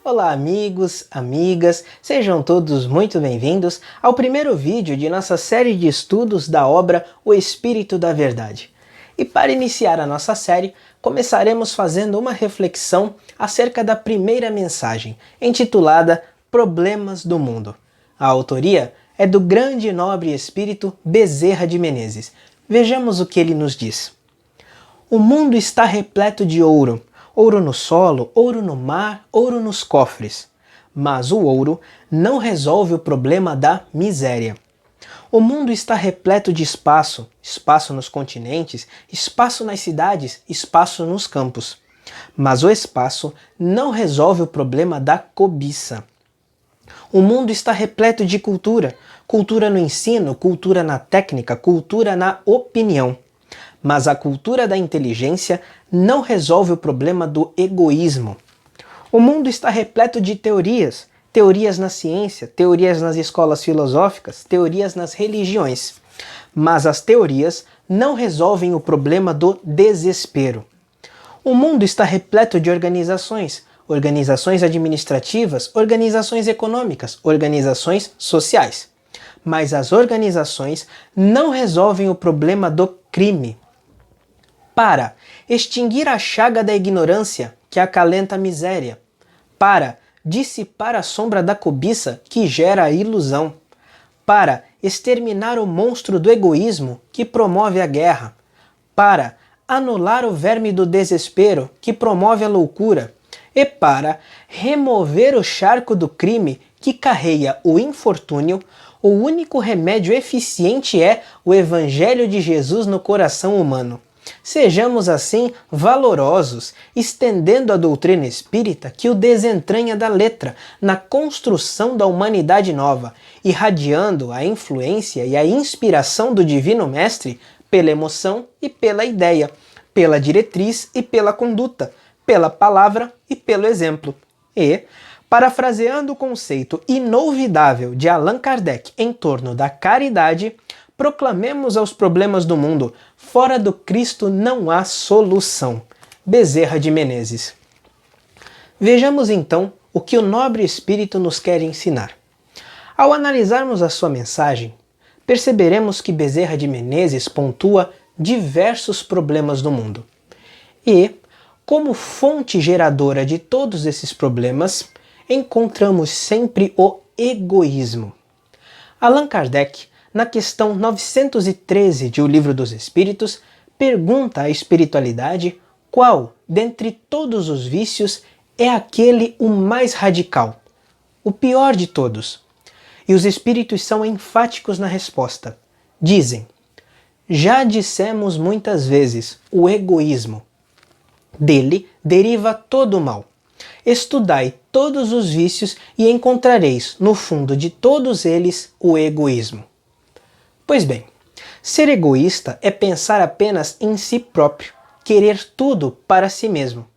Olá amigos, amigas, sejam todos muito bem-vindos ao primeiro vídeo de nossa série de estudos da obra O Espírito da Verdade. E para iniciar a nossa série, começaremos fazendo uma reflexão acerca da primeira mensagem, intitulada Problemas do Mundo. A autoria é do grande e nobre espírito Bezerra de Menezes. Vejamos o que ele nos diz. O mundo está repleto de ouro. Ouro no solo, ouro no mar, ouro nos cofres. Mas o ouro não resolve o problema da miséria. O mundo está repleto de espaço, espaço nos continentes, espaço nas cidades, espaço nos campos. Mas o espaço não resolve o problema da cobiça. O mundo está repleto de cultura, cultura no ensino, cultura na técnica, cultura na opinião. Mas a cultura da inteligência não resolve o problema do egoísmo. O mundo está repleto de teorias, teorias na ciência, teorias nas escolas filosóficas, teorias nas religiões. Mas as teorias não resolvem o problema do desespero. O mundo está repleto de organizações, organizações administrativas, organizações econômicas, organizações sociais. Mas as organizações não resolvem o problema do crime. Para extinguir a chaga da ignorância que acalenta a miséria, para dissipar a sombra da cobiça que gera a ilusão, para exterminar o monstro do egoísmo que promove a guerra, para anular o verme do desespero que promove a loucura e para remover o charco do crime que carreia o infortúnio. O único remédio eficiente é o Evangelho de Jesus no coração humano. Sejamos assim valorosos, estendendo a doutrina espírita que o desentranha da letra na construção da humanidade nova, irradiando a influência e a inspiração do Divino Mestre pela emoção e pela ideia, pela diretriz e pela conduta, pela palavra e pelo exemplo. E, parafraseando o conceito inolvidável de Allan Kardec em torno da caridade, proclamemos aos problemas do mundo: fora do Cristo não há solução. Bezerra de Menezes. Vejamos então o que o nobre espírito nos quer ensinar. Ao analisarmos a sua mensagem, perceberemos que Bezerra de Menezes pontua diversos problemas do mundo. E, como fonte geradora de todos esses problemas, encontramos sempre o egoísmo. Allan Kardec, na questão 913 de O Livro dos Espíritos, pergunta à espiritualidade qual, dentre todos os vícios, é aquele o mais radical, o pior de todos. E os espíritos são enfáticos na resposta. Dizem: já dissemos muitas vezes, o egoísmo. Dele deriva todo o mal. Estudai todos os vícios e encontrareis, no fundo de todos eles, o egoísmo. Pois bem, ser egoísta é pensar apenas em si próprio, querer tudo para si mesmo.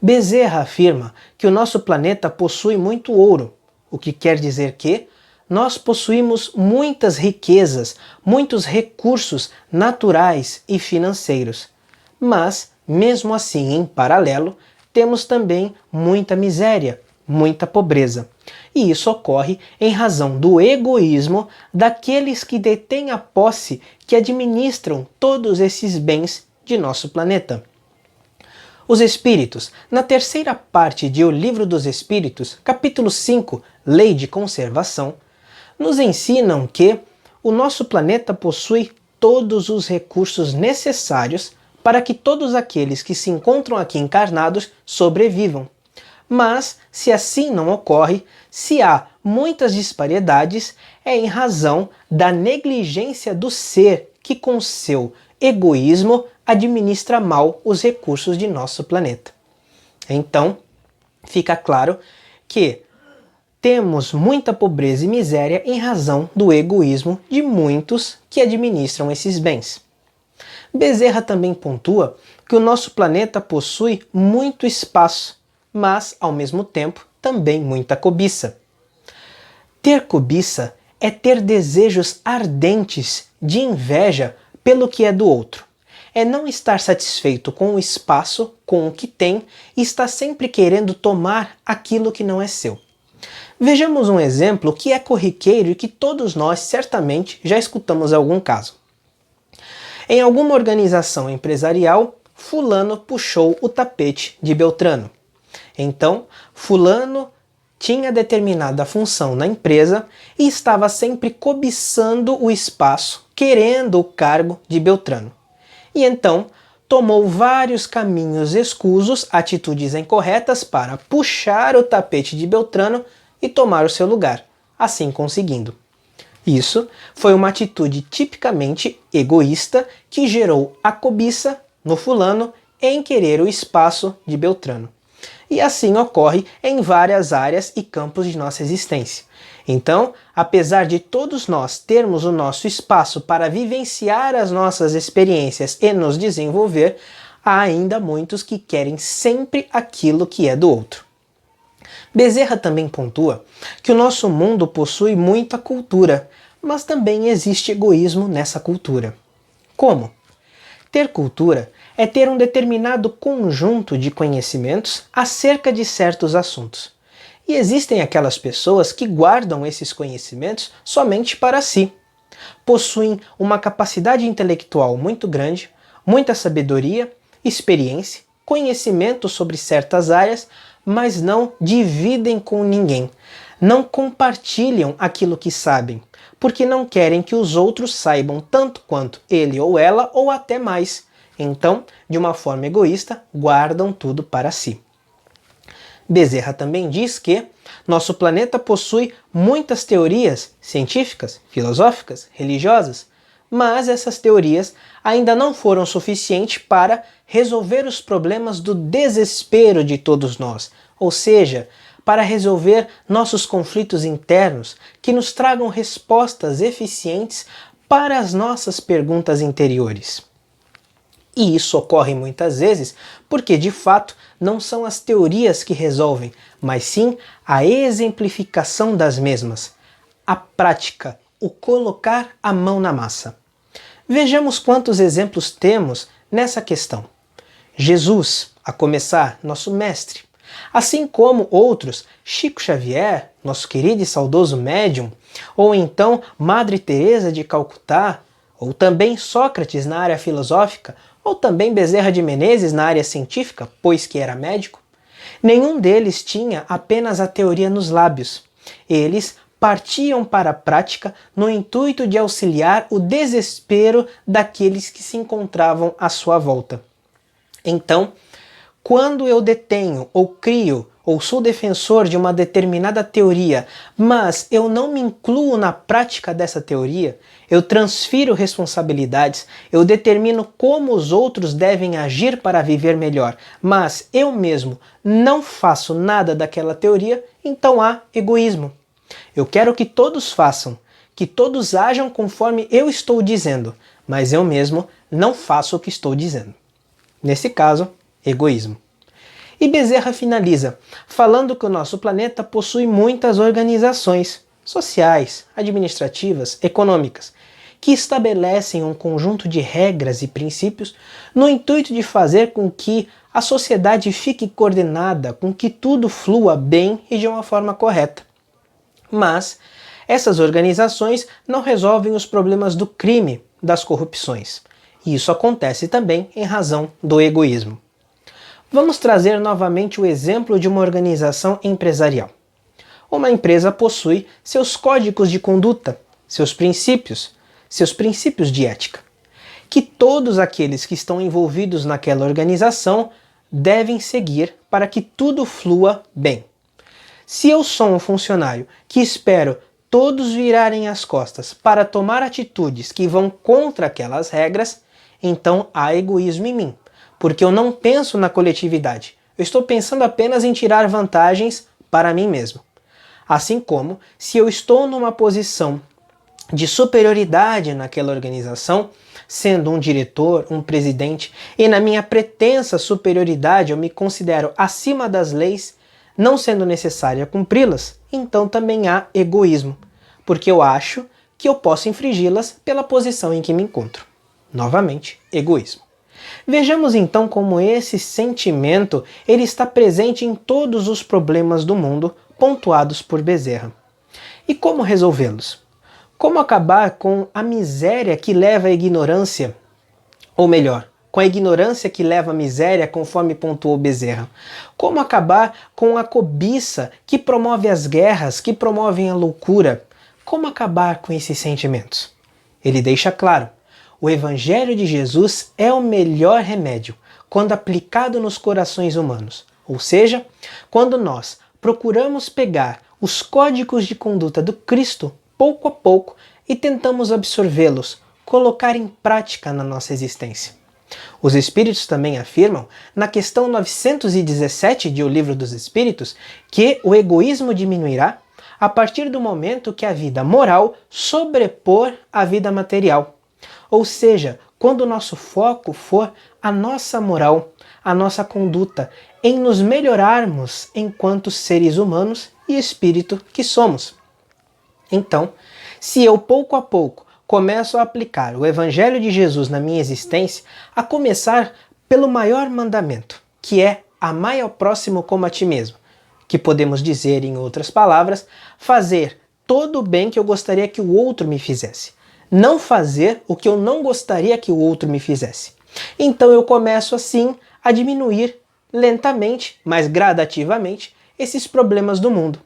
Bezerra afirma que o nosso planeta possui muito ouro, o que quer dizer que nós possuímos muitas riquezas, muitos recursos naturais e financeiros. Mas, mesmo assim, em paralelo, temos também muita miséria, muita pobreza. E isso ocorre em razão do egoísmo daqueles que detêm a posse que administram todos esses bens de nosso planeta. Os Espíritos, na terceira parte de O Livro dos Espíritos, capítulo 5, Lei de Conservação, nos ensinam que o nosso planeta possui todos os recursos necessários para que todos aqueles que se encontram aqui encarnados sobrevivam. Mas, se assim não ocorre, se há muitas disparidades, é em razão da negligência do ser que, com seu egoísmo, administra mal os recursos de nosso planeta. Então, fica claro que temos muita pobreza e miséria em razão do egoísmo de muitos que administram esses bens. Bezerra também pontua que o nosso planeta possui muito espaço, mas, ao mesmo tempo, também muita cobiça. Ter cobiça é ter desejos ardentes de inveja pelo que é do outro. é não estar satisfeito com o espaço, com o que tem, e está sempre querendo tomar aquilo que não é seu. Vejamos um exemplo que é corriqueiro e que todos nós certamente já escutamos algum caso. Em alguma organização empresarial, fulano puxou o tapete de Beltrano. Então, fulano tinha determinada função na empresa e estava sempre cobiçando o espaço, querendo o cargo de Beltrano. E então, tomou vários caminhos escusos, atitudes incorretas para puxar o tapete de Beltrano e tomar o seu lugar, assim conseguindo. Isso foi uma atitude tipicamente egoísta que gerou a cobiça no fulano em querer o espaço de Beltrano. E assim ocorre em várias áreas e campos de nossa existência. Então, apesar de todos nós termos o nosso espaço para vivenciar as nossas experiências e nos desenvolver, há ainda muitos que querem sempre aquilo que é do outro. Bezerra também pontua que o nosso mundo possui muita cultura, mas também existe egoísmo nessa cultura. Como? Ter cultura é ter um determinado conjunto de conhecimentos acerca de certos assuntos. E existem aquelas pessoas que guardam esses conhecimentos somente para si. Possuem uma capacidade intelectual muito grande, muita sabedoria, experiência, conhecimento sobre certas áreas, mas não dividem com ninguém. Não compartilham aquilo que sabem, porque não querem que os outros saibam tanto quanto ele ou ela, ou até mais. Então, de uma forma egoísta, guardam tudo para si. Bezerra também diz que nosso planeta possui muitas teorias científicas, filosóficas, religiosas, mas essas teorias ainda não foram suficientes para resolver os problemas do desespero de todos nós, ou seja, para resolver nossos conflitos internos que nos tragam respostas eficientes para as nossas perguntas interiores. E isso ocorre muitas vezes porque, de fato, não são as teorias que resolvem, mas sim a exemplificação das mesmas, a prática, o colocar a mão na massa. Vejamos quantos exemplos temos nessa questão. Jesus, a começar, nosso mestre, assim como outros, Chico Xavier, nosso querido e saudoso médium, ou então Madre Teresa de Calcutá, ou também Sócrates na área filosófica, ou também Bezerra de Menezes na área científica, pois que era médico. Nenhum deles tinha apenas a teoria nos lábios. Eles partiam para a prática no intuito de auxiliar o desespero daqueles que se encontravam à sua volta. Então, quando eu detenho ou crio ou sou defensor de uma determinada teoria, mas eu não me incluo na prática dessa teoria, eu transfiro responsabilidades, eu determino como os outros devem agir para viver melhor, mas eu mesmo não faço nada daquela teoria, então há egoísmo. Eu quero que todos façam, que todos ajam conforme eu estou dizendo, mas eu mesmo não faço o que estou dizendo. Nesse caso, egoísmo. E Bezerra finaliza, falando que o nosso planeta possui muitas organizações sociais, administrativas, econômicas, que estabelecem um conjunto de regras e princípios no intuito de fazer com que a sociedade fique coordenada, com que tudo flua bem e de uma forma correta. Mas essas organizações não resolvem os problemas do crime, das corrupções. E isso acontece também em razão do egoísmo. Vamos trazer novamente o exemplo de uma organização empresarial. Uma empresa possui seus códigos de conduta, seus princípios de ética, que todos aqueles que estão envolvidos naquela organização devem seguir para que tudo flua bem. Se eu sou um funcionário que espero todos virarem as costas para tomar atitudes que vão contra aquelas regras, então há egoísmo em mim, porque eu não penso na coletividade. Eu estou pensando apenas em tirar vantagens para mim mesmo. Assim como, se eu estou numa posição de superioridade naquela organização, sendo um diretor, um presidente, e na minha pretensa superioridade eu me considero acima das leis, não sendo necessária cumpri-las, então também há egoísmo, porque eu acho que eu posso infringi-las pela posição em que me encontro. Novamente, egoísmo. Vejamos então como esse sentimento ele está presente em todos os problemas do mundo pontuados por Bezerra. E como resolvê-los? Como acabar com a miséria que leva à ignorância? Ou melhor, com a ignorância que leva à miséria, conforme pontuou Bezerra? Como acabar com a cobiça que promove as guerras, que promovem a loucura? Como acabar com esses sentimentos? Ele deixa claro: o Evangelho de Jesus é o melhor remédio quando aplicado nos corações humanos. Ou seja, quando nós procuramos pegar os códigos de conduta do Cristo pouco a pouco e tentamos absorvê-los, colocar em prática na nossa existência. Os Espíritos também afirmam, na questão 917 de O Livro dos Espíritos, que o egoísmo diminuirá a partir do momento que a vida moral sobrepor a vida material. Ou seja, quando o nosso foco for a nossa moral, a nossa conduta, em nos melhorarmos enquanto seres humanos e espírito que somos. Então, se eu pouco a pouco começo a aplicar o Evangelho de Jesus na minha existência, a começar pelo maior mandamento, que é amar ao próximo como a ti mesmo, que podemos dizer, em outras palavras, fazer todo o bem que eu gostaria que o outro me fizesse, não fazer o que eu não gostaria que o outro me fizesse. Então eu começo assim a diminuir lentamente, mas gradativamente, esses problemas do mundo.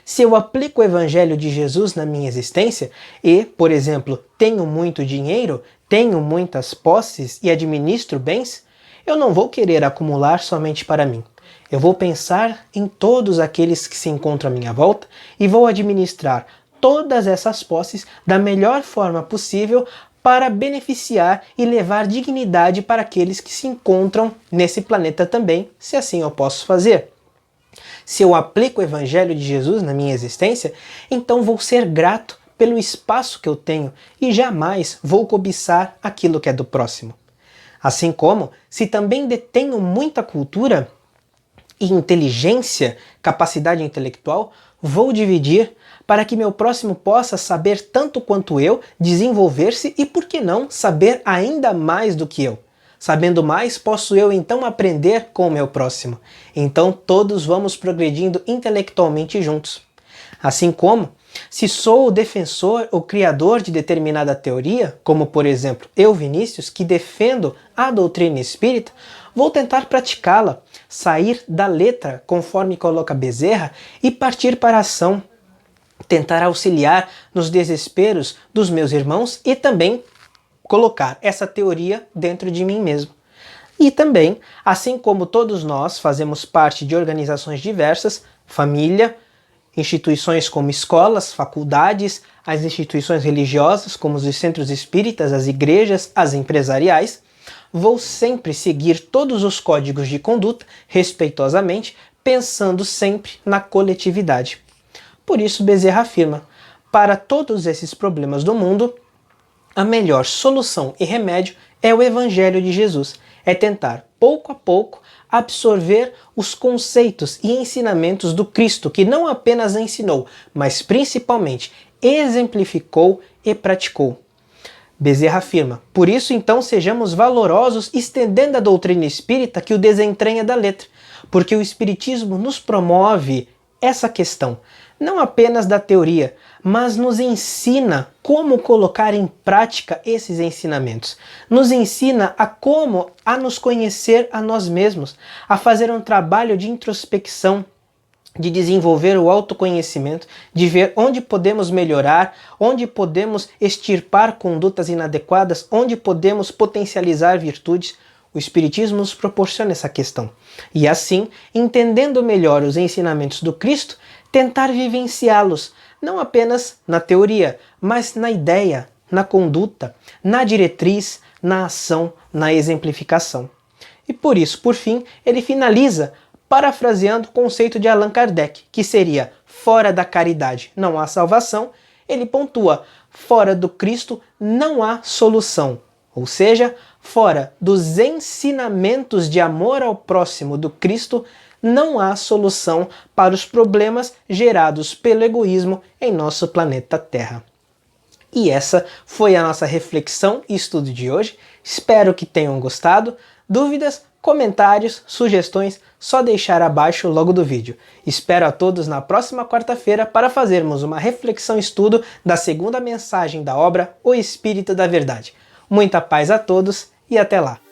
Se eu aplico o Evangelho de Jesus na minha existência e, por exemplo, tenho muito dinheiro, tenho muitas posses e administro bens, eu não vou querer acumular somente para mim. Eu vou pensar em todos aqueles que se encontram à minha volta e vou administrar todas essas posses da melhor forma possível para beneficiar e levar dignidade para aqueles que se encontram nesse planeta também, se assim eu posso fazer. Se eu aplico o Evangelho de Jesus na minha existência, então vou ser grato pelo espaço que eu tenho e jamais vou cobiçar aquilo que é do próximo. Assim como, se também detenho muita cultura e inteligência, capacidade intelectual, vou dividir para que meu próximo possa saber tanto quanto eu, desenvolver-se e, por que não, saber ainda mais do que eu. Sabendo mais, posso eu então aprender com o meu próximo. Então todos vamos progredindo intelectualmente juntos. Assim como, se sou o defensor ou criador de determinada teoria, como por exemplo eu, Vinícius, que defendo a doutrina espírita, vou tentar praticá-la, sair da letra, conforme coloca Bezerra, e partir para a ação. Tentar auxiliar nos desesperos dos meus irmãos e também colocar essa teoria dentro de mim mesmo. E também, assim como todos nós fazemos parte de organizações diversas, família, instituições como escolas, faculdades, as instituições religiosas como os centros espíritas, as igrejas, as empresariais, vou sempre seguir todos os códigos de conduta respeitosamente, pensando sempre na coletividade. Por isso Bezerra afirma, para todos esses problemas do mundo, a melhor solução e remédio é o Evangelho de Jesus. É tentar, pouco a pouco, absorver os conceitos e ensinamentos do Cristo, que não apenas ensinou, mas principalmente exemplificou e praticou. Bezerra afirma, por isso então sejamos valorosos estendendo a doutrina espírita que o desentranha da letra, porque o Espiritismo nos promove essa questão, não apenas da teoria, mas nos ensina como colocar em prática esses ensinamentos. Nos ensina a como a nos conhecer a nós mesmos, a fazer um trabalho de introspecção, de desenvolver o autoconhecimento, de ver onde podemos melhorar, onde podemos extirpar condutas inadequadas, onde podemos potencializar virtudes. O Espiritismo nos proporciona essa questão. E assim, entendendo melhor os ensinamentos do Cristo, tentar vivenciá-los, não apenas na teoria, mas na ideia, na conduta, na diretriz, na ação, na exemplificação. E por isso, por fim, ele finaliza parafraseando o conceito de Allan Kardec, que seria: fora da caridade não há salvação. Ele pontua: fora do Cristo não há solução. Ou seja, fora dos ensinamentos de amor ao próximo do Cristo, não há solução para os problemas gerados pelo egoísmo em nosso planeta Terra. E essa foi a nossa reflexão e estudo de hoje. Espero que tenham gostado. Dúvidas, comentários, sugestões, só deixar abaixo logo do vídeo. Espero a todos na próxima quarta-feira para fazermos uma reflexão e estudo da segunda mensagem da obra O Espírito da Verdade. Muita paz a todos e até lá!